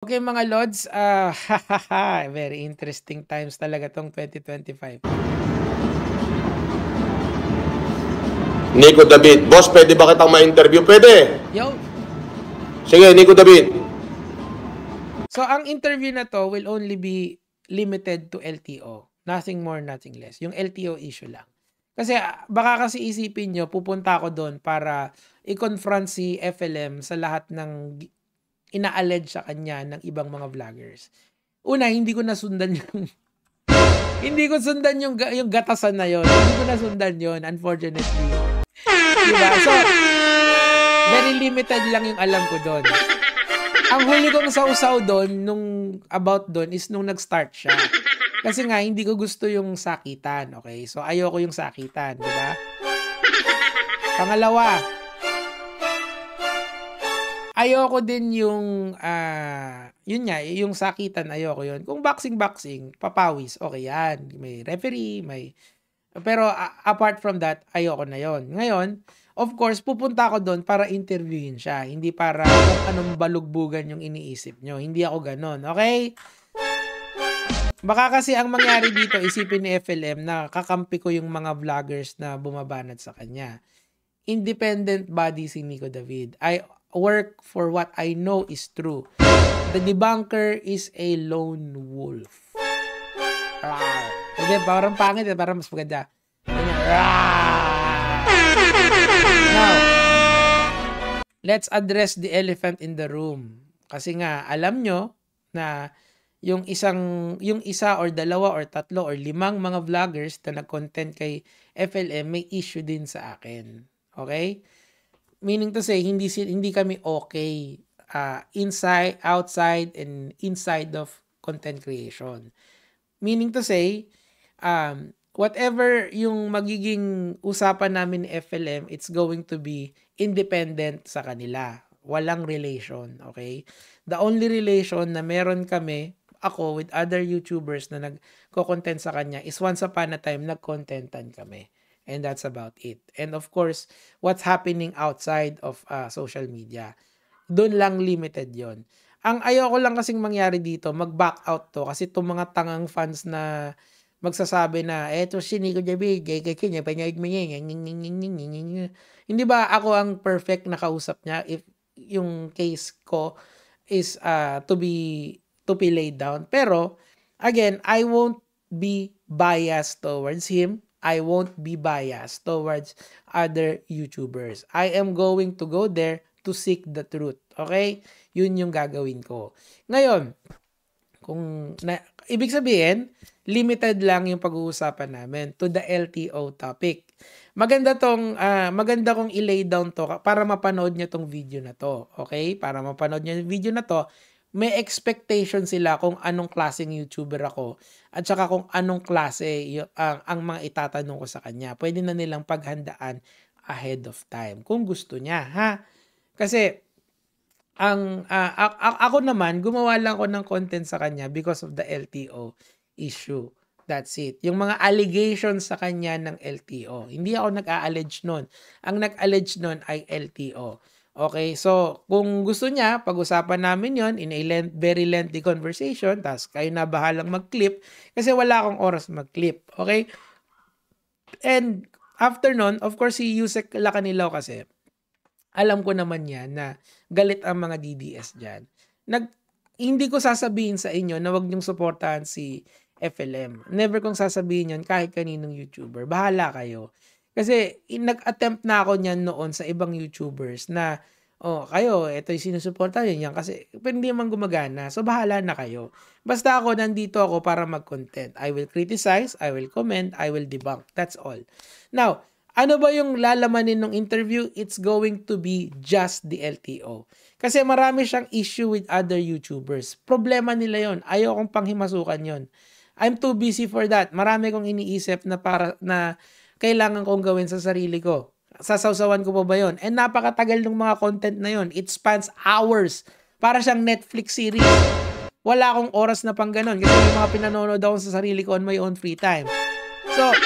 Okay mga lods, very interesting times talaga tong 2025. Nico David, boss, pwede ba kitang ma-interview? Pwede. Yo! Sige, Nico David. So ang interview na to will only be limited to LTO. Nothing more, nothing less. Yung LTO issue lang. Kasi baka kasi isipin nyo, pupunta ako doon para i-confront si FLM sa lahat ng ina-allege sa kanya ng ibang mga vloggers. Una, hindi ko nasundan yung hindi ko sundan yung gatasan na yon. Hindi ko nasundan yon, unfortunately. Diba? So, very limited lang yung alam ko doon. Ang huli kong sausaw doon, about doon, is nung nag-start siya. Kasi nga, hindi ko gusto yung sakitan, okay? So, ayoko yung sakitan, diba? Pangalawa, ayoko din yung, yun nga, yung sakitan, ayoko yun. Kung boxing, papawis, okay yan. May referee, pero apart from that, ayoko na yon. Ngayon, of course, pupunta ako doon para interviewin siya. Hindi para kung anong balugbugan yung iniisip nyo. Hindi ako ganon, okay? Baka kasi ang mangyari dito, isipin ni FLM na kakampi ko yung mga vloggers na bumabanat sa kanya. Independent body si Nico David. I work for what I know is true. The debunker is a lone wolf. Okay, parang pangit, parang mas maganda. Now, let's address the elephant in the room. Kasi nga, alam nyo na yung isa or dalawa or tatlo or limang mga vloggers na nag-content kay FLM may issue din sa akin. Okay? Meaning to say, hindi kami okay inside, outside, and inside of content creation. Meaning to say, whatever yung magiging usapan namin ni FLM, it's going to be independent sa kanila. Walang relation, okay? The only relation na meron kami, ako with other YouTubers na nagko-content sa kanya is once upon a time nag-contentan kami. And that's about it. And of course, what's happening outside of social media. Doon lang limited yon. Ang ayoko lang kasing mangyari dito, mag-back out to kasi itong mga tangang fans na magsasabi na eto si Nico David, kanya panyag mo yan. Hindi ba ako ang perfect na kausap niya if yung case ko is to be laid down. Pero again, I won't be biased towards him. I won't be biased towards other YouTubers. I am going to go there to seek the truth. Okay? Yun yung gagawin ko. Ngayon, ibig sabihin, limited lang yung pag-uusapan namin to the LTO topic. Maganda kong i-lay down to para mapanood niyo tong video na to. Okay? Para mapanood niyo yung video na to, may expectation sila kung anong klaseng YouTuber ako at saka kung anong klase ang mga itatanong ko sa kanya. Pwede na nilang paghandaan ahead of time kung gusto niya, ha? Kasi ako naman gumawa lang ako ng content sa kanya because of the LTO issue. That's it. Yung mga allegations sa kanya ng LTO. Hindi ako nag-a-allege nun. Ang nag-allege nun ay LTO. Okay, so kung gusto niya, pag-usapan namin yon in a very lengthy conversation, tas kayo na bahalang mag-clip kasi wala akong oras mag-clip. Okay? And after nun, of course, si Yusek Lacanilaw kasi, alam ko naman yan na galit ang mga DDS dyan. Hindi ko sasabihin sa inyo na wag niyong suportahan si FLM. Never kong sasabihin yon kahit kaninong YouTuber. Bahala kayo. Kasi nag-attempt na ako niyan noon sa ibang YouTubers na, kayo, ito yung sinusuporta yan kasi hindi man gumagana. So, bahala na kayo. Basta ako, nandito ako para mag-content. I will criticize, I will comment, I will debunk. That's all. Now, ano ba yung lalamanin ng interview? It's going to be just the LTO. Kasi marami siyang issue with other YouTubers. Problema nila yon. Ayaw kong panghimasukan yon. I'm too busy for that. Marami kong iniisip na kailangan kong gawin sa sarili ko. Sasawsawan ko pa ba yun? And napakatagal ng mga content na yun. It spans hours. Para siyang Netflix series. Wala akong oras na pang ganun. Kasi yung mga pinanonood ako sa sarili ko on my own free time. So,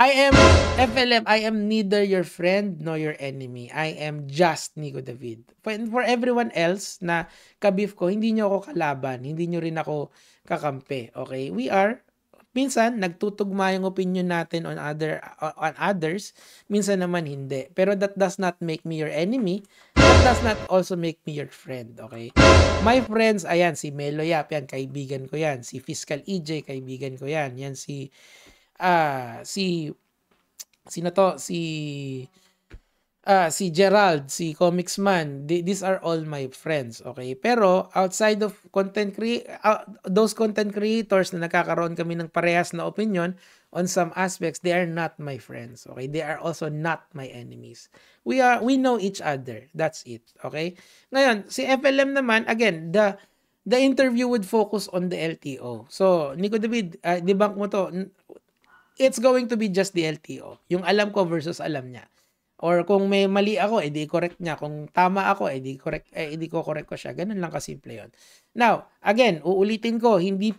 I am, FLM, I am neither your friend nor your enemy. I am just Nico David. For everyone else na kabif ko, hindi nyo ako kalaban. Hindi nyo rin ako kakampi. Okay? We are, minsan, nagtutugma yung opinion natin on others. Minsan naman hindi. Pero that does not make me your enemy. That does not also make me your friend. Okay? My friends, ayan, si Melo Yap, yan, kaibigan ko yan. Si Fiscal EJ, kaibigan ko yan. Yan si sino to? Si Gerald, si Comicsman. These are all my friends, okay? Pero outside of those content creators na nakakaroon kami ng parehas na opinion on some aspects, they are not my friends, okay? They are also not my enemies. We know each other. That's it, okay? Ngayon, si FLM naman, again, the interview would focus on the LTO. So, Nico David, debunk mo to. It's going to be just the LTO. Yung alam ko versus alam niya. Or kung may mali ako, edi correct niya. Kung tama ako, edi ko correct ko siya. Ganun lang kasimple yun. Now, again, uulitin ko, hindi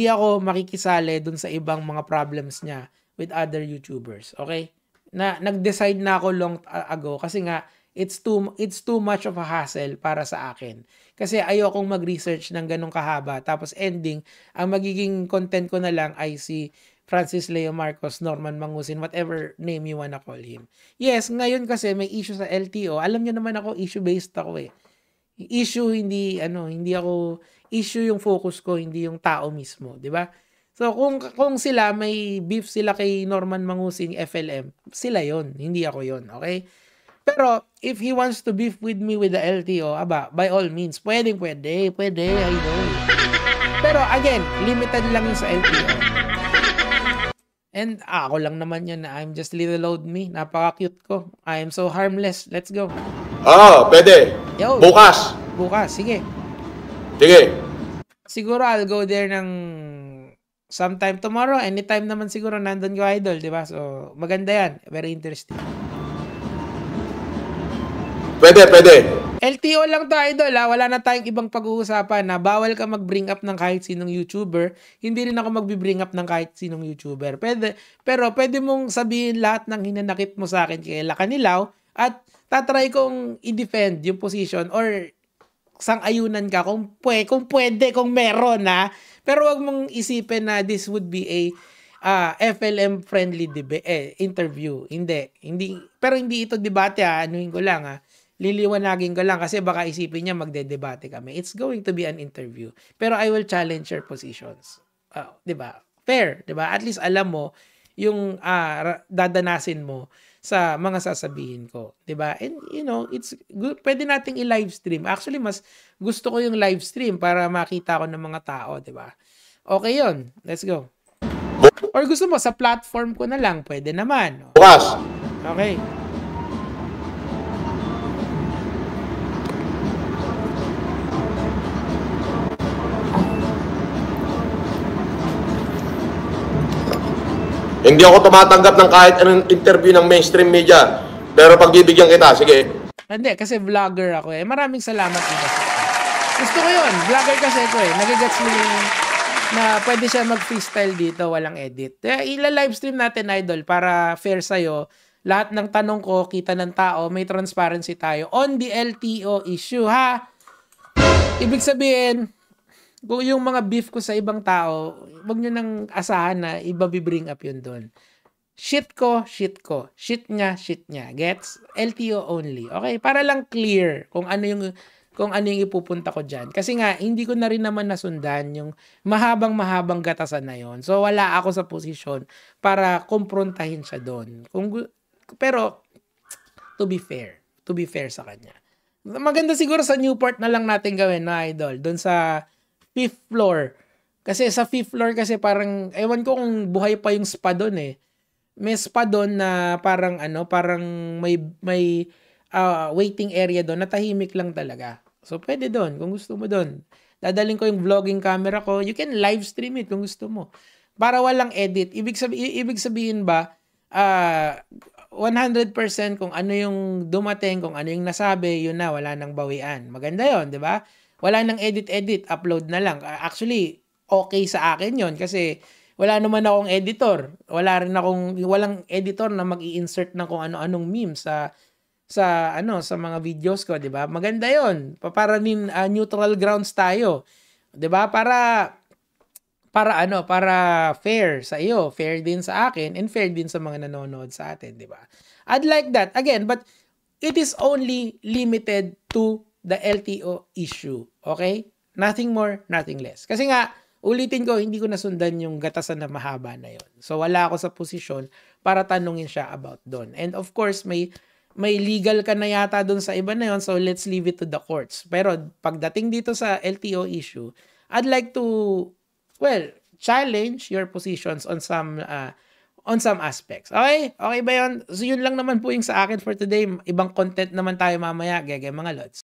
ako makikisali dun sa ibang mga problems niya with other YouTubers. Okay? Nag-decide na ako long ago kasi nga, it's too much of a hassle para sa akin. Kasi ayokong mag-research ng ganong kahaba. Tapos ending, ang magiging content ko na lang ay si Francis Leo Marcos, Norman Mangusin, whatever name you wanna call him. Yes, ngayon kasi may issue sa LTO. Alam niyo naman ako, issue-based ako eh. Issue, hindi issue yung focus ko, hindi yung tao mismo, di ba? So, kung sila, may beef sila kay Norman Mangusin, FLM, sila yon, hindi ako yon, okay? Pero, if he wants to beef with me with the LTO, by all means, pwede, I know. Pero, again, limited lang yung sa LTO. And ako lang naman yan na I'm just little old me. Napaka-cute ko. I am so harmless. Let's go. Pwede. Yo. Bukas. Sige. Sige. Siguro I'll go there ng sometime tomorrow. Anytime naman siguro nandun ko, idol. Diba? So, maganda yan. Very interesting. Pwede. LTO lang to, idol. Wala na tayong ibang pag-uusapan na bawal ka mag-bring up ng kahit sinong YouTuber. Hindi rin ako mag-bring up ng kahit sinong YouTuber. Pero pwede mong sabihin lahat ng hinanakit mo sa akin kay Kanilaw at tatry kong i-defend yung position or sang-ayunan ka kung pwede, kung meron na. Pero wag mong isipin na this would be a FLM friendly interview. Hindi. Pero hindi ito debate anuhin ko lang liliwanagin ko lang kasi baka isipin niya magdedebate kami. It's going to be an interview. Pero I will challenge your positions. 'Di ba? Fair, 'di ba? At least alam mo yung dadanasin mo sa mga sasabihin ko, 'di ba? And it's good. Pwede nating i-live stream. Actually, mas gusto ko yung live stream para makita ko ng mga tao, 'di ba? Okay 'yon. Let's go. Or gusto mo sa platform ko na lang, pwede naman. Bukas. Okay. Hindi ako tumatanggap ng kahit anong interview ng mainstream media. Pero pagbibigyan kita, sige. Hindi, kasi vlogger ako eh. Maraming salamat din kasi. Gusto ko yun. Vlogger kasi ako eh. Nagigets mo yung na pwede siya mag-freestyle dito, walang edit. Ila-livestream natin, idol, para fair sa'yo. Lahat ng tanong ko, kita ng tao, may transparency tayo on the LTO issue, ha? Ibig sabihin, kung yung mga beef ko sa ibang tao, wag nyo nang asahan na iba-bring up yun doon. Shit ko. Shit niya. Gets? LTO only. Okay? Para lang clear kung ano yung ipupunta ko dyan. Kasi nga, hindi ko na rin naman nasundan yung mahabang gatasan na yon. So, wala ako sa posisyon para kumprontahin siya doon. Pero, to be fair sa kanya. Maganda siguro sa Newport na lang natin gawin, na idol. Doon sa 5th floor. Kasi sa 5th floor kasi parang, ewan ko kung buhay pa yung spa doon eh. May spa doon na parang may waiting area doon na tahimik lang talaga. So, pwede doon kung gusto mo doon. Dadaling ko yung vlogging camera ko. You can live stream it kung gusto mo. Para walang edit. Ibig sabihin ba, 100% kung ano yung dumating, kung ano yung nasabi, yun na, wala nang bawian. Maganda yon, di ba? Wala nang edit, upload na lang. Actually, okay sa akin yon kasi wala naman akong editor. Walang editor na mag-i-insert ng kung ano-anong meme sa sa mga videos ko, 'di ba? Maganda 'yon. Para neutral grounds tayo. 'Di ba? Para fair sa iyo, fair din sa akin, and fair din sa mga nanonood sa atin, 'di ba? I'd like that. Again, but it is only limited to the LTO issue. Okay? Nothing more, nothing less. Kasi nga, ulitin ko, hindi ko nasundan yung gatasan na mahaba na yon. So, wala ako sa posisyon para tanungin siya about doon. And of course, may legal ka na yata doon sa iba na yon, so let's leave it to the courts. Pero pagdating dito sa LTO issue, I'd like to, challenge your positions on some aspects. Okay? Okay ba yun? So, yun lang naman po yung sa akin for today. Ibang content naman tayo mamaya, gege mga lods.